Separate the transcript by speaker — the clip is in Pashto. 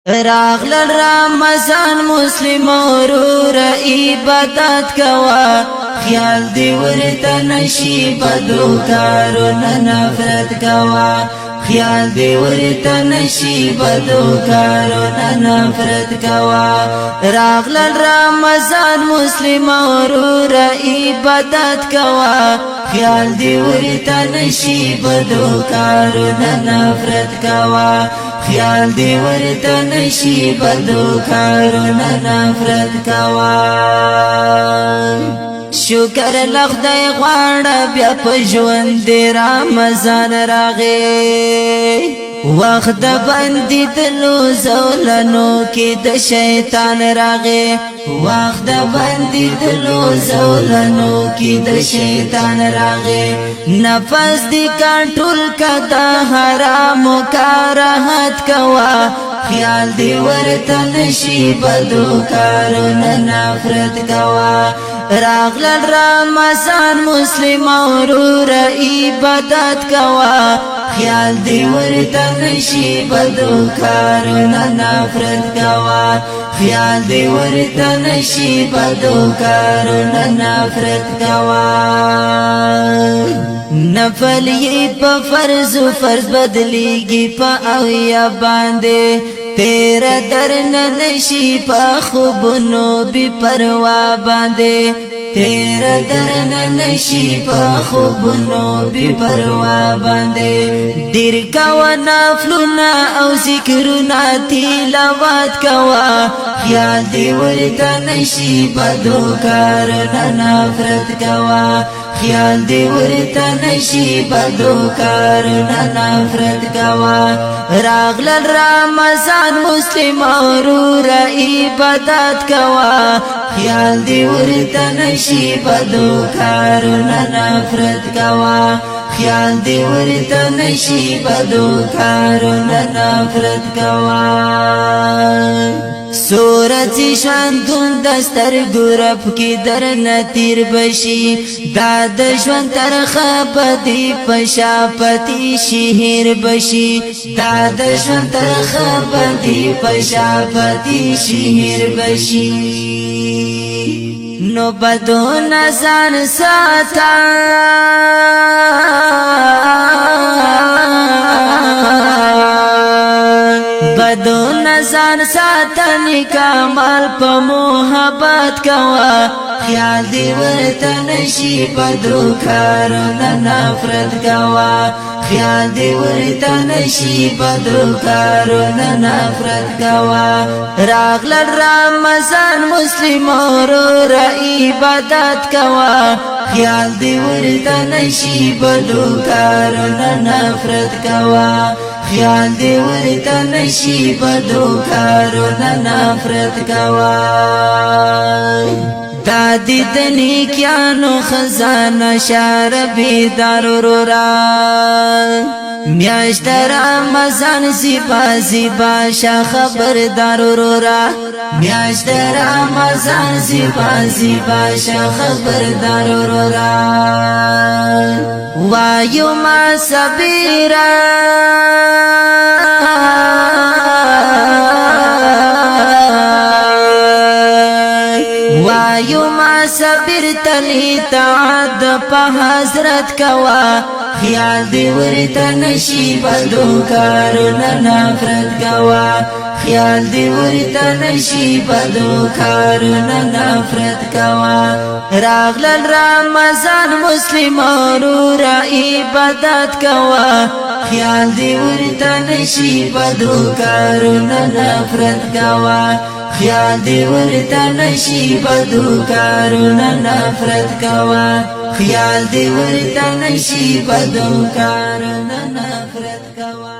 Speaker 1: راغل رمضان مسلم ورور عبادت کوا خیال دی ورته نشي بدو کارونه نفرت کوا خیال دی ورته نشي بدو کارونه نفرت کوا راغل رمضان مسلم ورور عبادت کوا خیال دی ورته نشي بدو کارونه نفرت کوا خیال دی ورته نشي بدو کارونه نفرت کوا شکر لخدای غواړه بیا په ژوند دی رمضان راغی وخت د باندې دلو زولنو کې د شیطان راغی وخت د باندې دلو زولنو کې د شیطان راغی نفس دی کنټرول کدا حرام کراهت کوا خیال دی ورته نشي بدو کارونه نفرت کوا راغل رمضان مسلم ورور عبادت کوا خیال دی ورته نشي بدو کارونه نفرت کوا خیال دی ورته نشي بدو کارونه نفرت کوا نفل یې په فرض بدلیږي په اویا باندې تیرا درن نشي په خوبونو بی پروا باندې تیرا درن نشي په خوبونو بی پروا باندې ډیر کوا نفلونه او ذکرونه تلاوت کوا خیال دی ورته نشي بدو کارونه نفرت کوا خیال دی ورته نشي بدو کارونه نفرت کوا راغل رمضان مسلم ورور عبادت کوا خیال دی ورته نشي بدو کارونه نفرت کوا خیال دی ورته نشي بدو کارونه نفرت کوا سورت شاندون دستر گرب کی در نتیر بشی داد ژوند ترخه بدی پشاپتی شهیر بشی داد ژوند ترخه بدی پشاپتی شهیر بشی نو بدو نزان ساتا بدو نزان ساتنی کامل په محبت کوا خیال دی ورته نشي بدو کارونه نفرت کوا خیال دی ورته نشي بدو کارونه نفرت کوا راغل رمضان مسلم ورور عبادت کوا خیال دی ورته نشي بدو کارونه نفرت کوا خیال دی ورته نشي بدو کارونه نفرت کوا دادی دنی کیانو خزانه شار بیدار ورورا میاش در رمضان زیبا زیبا شا خبردار ورورا میاش در رمضان زیبا زیبا شا خبردار ورورا وایو ما صبیرا وایو ما صبر تلی تعد په حضرت کوا خیال دی ورته نشي بدو کارونه نفرت کوا خیال دی ورته نشي بدو کارونه نفرت کوا راغل رمضان مسلم ورور عبادت کوا خیال دی ورته نشي بدو کارونه نفرت کوا خیال دی ورته نشي بدو کارونه نفرت کوا خیال دی ورته نشي بدو کارونه نفرت کوا